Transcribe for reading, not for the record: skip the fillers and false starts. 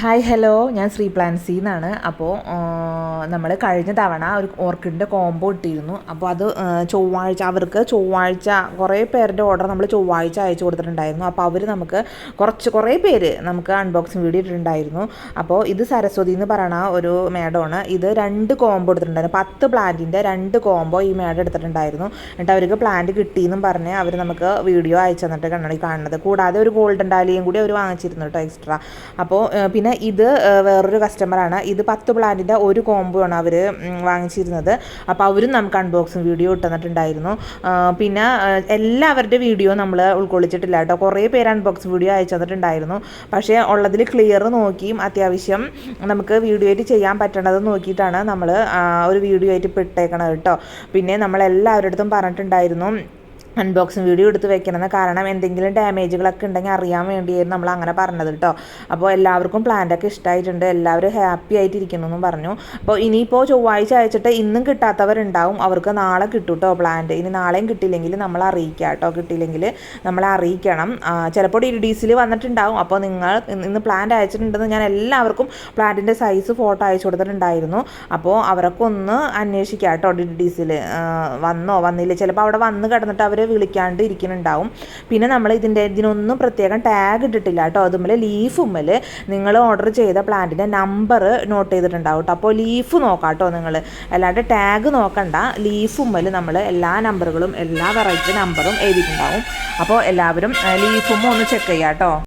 Hi hello, ഞാൻ ശ്രീ പ്ലാൻസി എന്നാണ്. അപ്പോൾ നമ്മൾ കഴിഞ്ഞ തവണ ഒരു ഓർക്കിഡിൻ്റെ കോംബോ ഇട്ടിരുന്നു. അപ്പോൾ അത് അവർക്ക് ചൊവ്വാഴ്ച കുറേ പേരുടെ ഓർഡർ നമ്മൾ ചൊവ്വാഴ്ച അയച്ചു കൊടുത്തിട്ടുണ്ടായിരുന്നു. അപ്പോൾ അവർ നമുക്ക് കുറേ പേര് നമുക്ക് അൺബോക്സിങ് വീഡിയോ ഇട്ടിട്ടുണ്ടായിരുന്നു. അപ്പോൾ ഇത് സരസ്വതി എന്ന് പറയുന്ന ഒരു മേഡമാണ്. ഇത് 2 കോംബോ എടുത്തിട്ടുണ്ടായിരുന്നു. 10 പ്ലാന്റിൻ്റെ 2 കോംബോ ഈ മേഡം എടുത്തിട്ടുണ്ടായിരുന്നു. എന്നിട്ട് അവർക്ക് പ്ലാന്റ് കിട്ടിയെന്നും പറഞ്ഞ് അവർ നമുക്ക് വീഡിയോ അയച്ചു തന്നിട്ട് കണ്ണടി കാണുന്നത്. കൂടാതെ ഒരു ഗോൾഡൻ ഡാലിയും കൂടി അവർ വാങ്ങിച്ചിരുന്നു കേട്ടോ, എക്സ്ട്രാ. അപ്പോൾ പിന്നെ ഇത് വേറൊരു കസ്റ്റമറാണ്. ഇത് 10 പ്ലാന്റിൻ്റെ ഒരു കോംബോ ആണ് അവർ വാങ്ങിച്ചിരുന്നത്. അപ്പോൾ അവരും നമുക്ക് അൺബോക്സിങ് വീഡിയോ ഇട്ടുതന്നിട്ടുണ്ടായിരുന്നു. പിന്നെ എല്ലാവരുടെ വീഡിയോ നമ്മൾ ഉൾക്കൊള്ളിച്ചിട്ടില്ല കേട്ടോ. കുറേ പേര് അൺബോക്സിങ് വീഡിയോ അയച്ചു തന്നിട്ടുണ്ടായിരുന്നു. പക്ഷേ ഉള്ളതിൽ ക്ലിയർ നോക്കിയും അത്യാവശ്യം നമുക്ക് വീഡിയോ ആയിട്ട് ചെയ്യാൻ പറ്റണത് നോക്കിയിട്ടാണ് നമ്മൾ ഒരു വീഡിയോ ആയിട്ട് ഇട്ടേക്കണത് കേട്ടോ. പിന്നെ നമ്മളെല്ലാവരുടെ അടുത്തും പറഞ്ഞിട്ടുണ്ടായിരുന്നു അൺബോക്സിങ് വീഡിയോ എടുത്ത് വെക്കണമെന്ന്. കാരണം എന്തെങ്കിലും ഡാമേജുകളൊക്കെ ഉണ്ടെങ്കിൽ അറിയാൻ വേണ്ടിയായിരുന്നു നമ്മൾ അങ്ങനെ പറഞ്ഞത് കേട്ടോ. അപ്പോൾ എല്ലാവർക്കും പ്ലാന്റൊക്കെ ഇഷ്ടമായിട്ടുണ്ട്, എല്ലാവരും ഹാപ്പി ആയിട്ടിരിക്കുന്നു എന്നും പറഞ്ഞു. അപ്പോൾ ഇനിയിപ്പോൾ ചൊവ്വാഴ്ച അയച്ചിട്ട് ഇന്നും കിട്ടാത്തവരുണ്ടാവും, അവർക്ക് നാളെ കിട്ടും കേട്ടോ പ്ലാന്റ്. ഇനി നാളെയും കിട്ടിയില്ലെങ്കിൽ നമ്മൾ അറിയിക്കാം കേട്ടോ. കിട്ടിയില്ലെങ്കിൽ നമ്മളെ അറിയിക്കണം. ചിലപ്പോൾ DDDCയിൽ വന്നിട്ടുണ്ടാവും. അപ്പോൾ നിങ്ങൾ ഇന്ന് പ്ലാന്റ് അയച്ചിട്ടുണ്ടെന്ന് ഞാൻ എല്ലാവർക്കും പ്ലാന്റിൻ്റെ സൈസ് ഫോട്ടോ അയച്ചു കൊടുത്തിട്ടുണ്ടായിരുന്നു. അപ്പോൾ അവരൊക്കെ ഒന്ന് അന്വേഷിക്കാം കേട്ടോ, DDDCയിൽ വന്നോ വന്നില്ല. ചിലപ്പോൾ അവിടെ വന്ന് കിടന്നിട്ട് അവർ വിളിക്കാണ്ട് ഇരിക്കുന്നുണ്ടാവും. പിന്നെ നമ്മൾ ഇതിനൊന്നും പ്രത്യേകം ടാഗ് ഇട്ടിട്ടില്ല കേട്ടോ. അതുപോലെ ലീഫുമ്മൽ നിങ്ങൾ ഓർഡർ ചെയ്ത പ്ലാന്റിൻ്റെ നമ്പർ നോട്ട് ചെയ്തിട്ടുണ്ടാവും കേട്ടോ. അപ്പോൾ ലീഫ് നോക്കാം കേട്ടോ നിങ്ങൾ, അല്ലാണ്ട് ടാഗ് നോക്കണ്ട. ലീഫുമ്മൽ നമ്മൾ എല്ലാ നമ്പറുകളും എല്ലാ വെറൈറ്റി നമ്പറും എഴുതിയിട്ടുണ്ടാവും. അപ്പോൾ എല്ലാവരും ലീഫുമ്മ ഒന്ന് ചെക്ക് ചെയ്യാം കേട്ടോ.